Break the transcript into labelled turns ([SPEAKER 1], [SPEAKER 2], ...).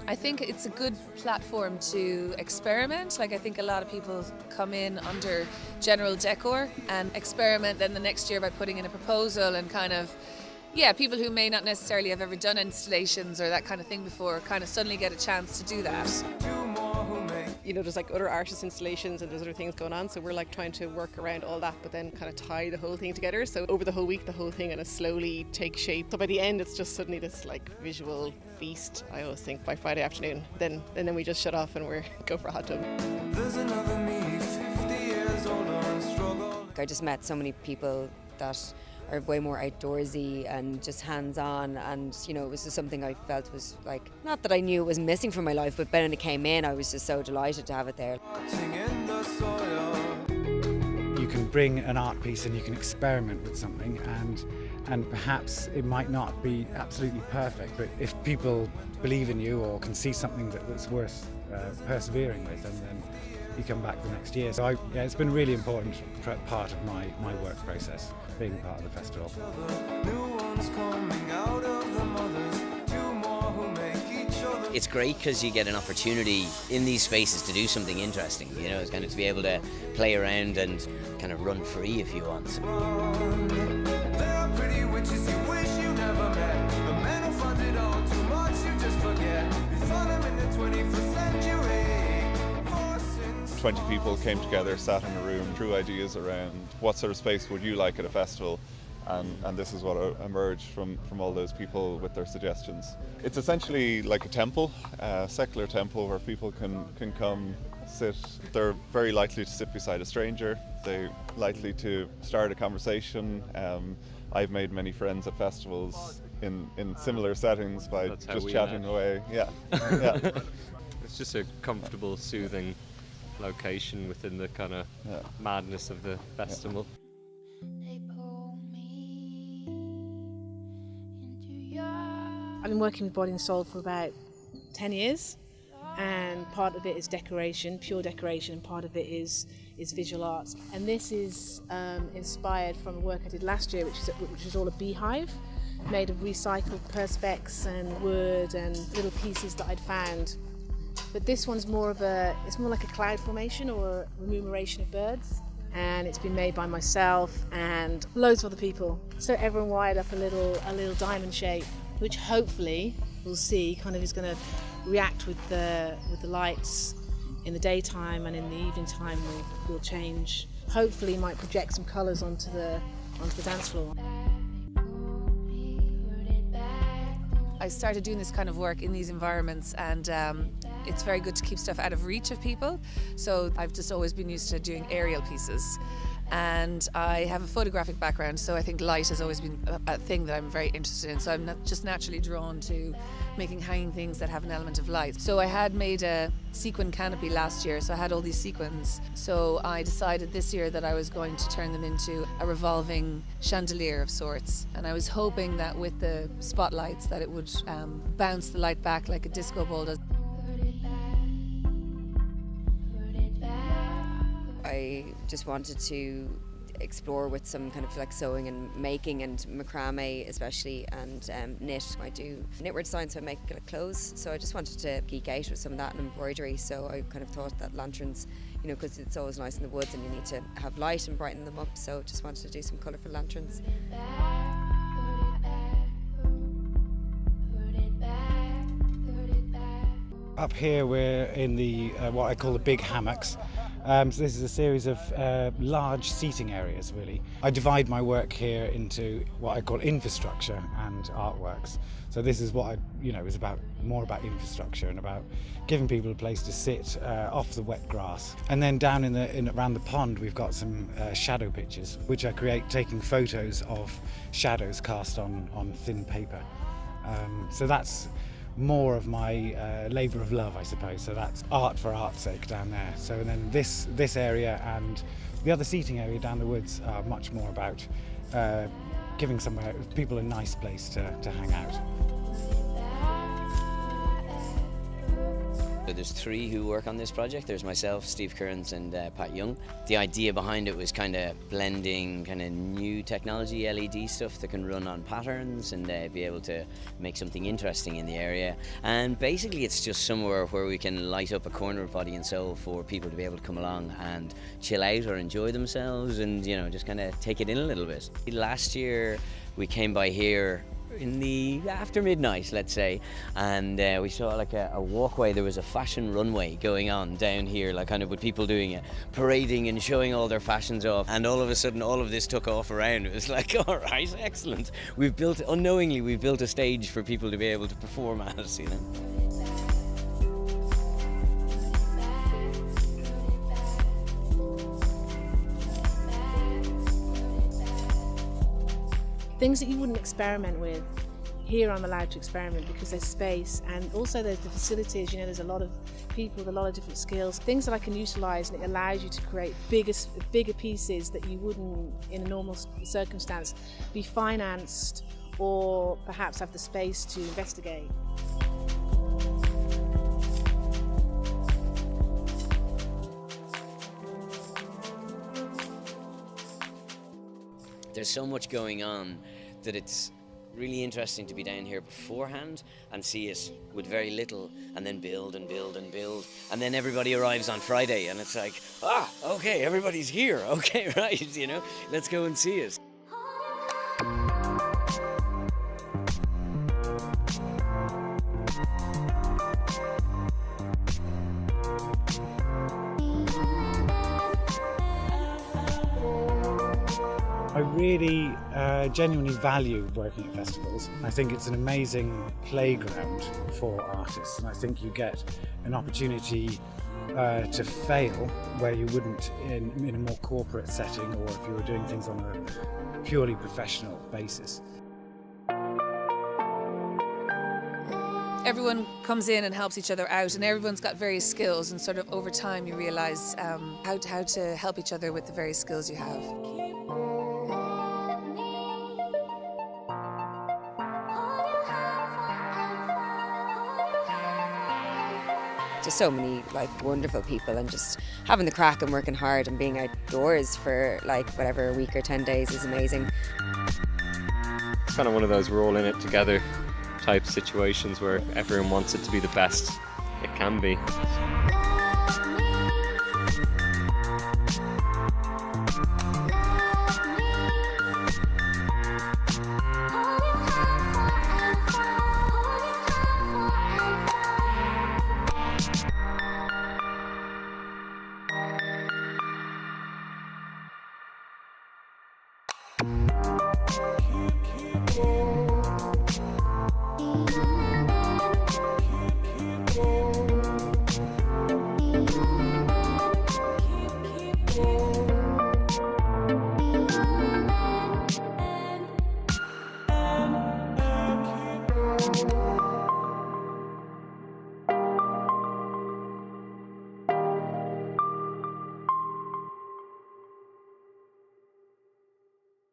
[SPEAKER 1] I think it's a good platform to experiment. Like I think a lot of people come in under general decor and experiment then the next year by putting in a proposal and kind of, yeah, people who may not necessarily have ever done installations or that kind of thing before kind of suddenly get a chance to do that.
[SPEAKER 2] You know, there's like other artist installations and there's other things going on, so we're like trying to work around all that but then kind of tie the whole thing together. So over the whole week the whole thing kind of slowly takes shape. So by the end it's just suddenly this like visual feast, I always think, by Friday afternoon. And then we just shut off and we're go for a hot tub.
[SPEAKER 3] There's another me, 50 years older and struggle.
[SPEAKER 4] I just met so many people that are way more outdoorsy and just hands-on, and you know, it was just something I felt was like, not that I knew it was missing from my life, but when it came in I was just so delighted to have it there.
[SPEAKER 5] You can bring an art piece and you can experiment with something, and perhaps it might not be absolutely perfect, but if people believe in you or can see something that's worth persevering with, and then you come back the next year. So it's been a really important part of my work process, being part of the festival.
[SPEAKER 6] It's great because you get an opportunity in these spaces to do something interesting, you know, it's kind of to be able to play around and kind of run free if you want.
[SPEAKER 3] There are pretty witches you wish you never met. The men who funded all too much you just forget. You found them in the 21st century.
[SPEAKER 7] 20 people came together, sat in a room, threw ideas around what sort of space would you like at a festival, and this is what emerged from all those people with their suggestions. It's essentially like a temple, a secular temple where people can come sit. They're very likely to sit beside a stranger, they're likely to start a conversation. I've made many friends at festivals in similar settings by just chatting away. Yeah.
[SPEAKER 8] It's just a comfortable, soothing location within the kind of madness of the festival.
[SPEAKER 9] I've been working with Body&Soul for about 10 years, and part of it is decoration, pure decoration, and part of it is visual arts. And this is inspired from a work I did last year, which is all a beehive made of recycled perspex and wood and little pieces that I'd found. But this one's it's more like a cloud formation or a remuneration of birds, and it's been made by myself and loads of other people. So everyone wired up a little diamond shape, which hopefully we'll see kind of is going to react with the lights in the daytime, and in the evening time will change. Hopefully might project some colours onto the dance floor.
[SPEAKER 1] I started doing this kind of work in these environments, and it's very good to keep stuff out of reach of people. So I've just always been used to doing aerial pieces. And I have a photographic background, so I think light has always been a thing that I'm very interested in. So I'm not just naturally drawn to making hanging things that have an element of light. So I had made a sequin canopy last year, so I had all these sequins. So I decided this year that I was going to turn them into a revolving chandelier of sorts. And I was hoping that with the spotlights that it would bounce the light back like a disco ball does.
[SPEAKER 4] I just wanted to explore with some kind of like sewing and making and macrame especially, and knit. I do knitwear design, so I make clothes, so I just wanted to geek out with some of that and embroidery. So I kind of thought that lanterns, you know, because it's always nice in the woods and you need to have light and brighten them up, so just wanted to do some colourful lanterns.
[SPEAKER 5] Up here we're in the what I call the big hammocks. So this is a series of large seating areas, really. I divide my work here into what I call infrastructure and artworks. So this is what is more about infrastructure and about giving people a place to sit off the wet grass. And then down around the pond we've got some shadow pictures, which I create taking photos of shadows cast on thin paper. So that's more of my labour of love, I suppose. So that's art for art's sake down there. So and then this area and the other seating area down the woods are much more about giving people a nice place to hang out.
[SPEAKER 6] There's 3 who work on this project. There's myself, Steve Kearns and Pat Young. The idea behind it was kind of blending kind of new technology, LED stuff that can run on patterns and be able to make something interesting in the area. And basically it's just somewhere where we can light up a corner of Body and Soul for people to be able to come along and chill out or enjoy themselves and, you know, just kind of take it in a little bit. Last year we came by here in the after midnight, let's say, and we saw like a walkway. There was a fashion runway going on down here, like kind of with people doing it, parading and showing all their fashions off, and all of a sudden all of this took off around. It was like, all right, excellent, unknowingly we've built a stage for people to be able to perform at, you know.
[SPEAKER 9] Things that you wouldn't experiment with, here I'm allowed to experiment because there's space, and also there's the facilities. You know, there's a lot of people with a lot of different skills, things that I can utilise, and it allows you to create bigger pieces that you wouldn't, in a normal circumstance, be financed or perhaps have the space to investigate.
[SPEAKER 6] There's so much going on that it's really interesting to be down here beforehand and see it with very little, and then build and build and build, and then everybody arrives on Friday and it's like, okay, everybody's here, okay, right, you know, let's go and see it.
[SPEAKER 5] I really genuinely value working at festivals. I think it's an amazing playground for artists, and I think you get an opportunity to fail where you wouldn't in a more corporate setting, or if you were doing things on a purely professional basis.
[SPEAKER 1] Everyone comes in and helps each other out, and everyone's got various skills, and sort of over time you realise how to help each other with the various skills you have.
[SPEAKER 4] Just so many like wonderful people, and just having the crack and working hard and being outdoors for like whatever, a week or 10 days is amazing.
[SPEAKER 8] It's kind of one of those we're all in it together type situations where everyone wants it to be the best it can be.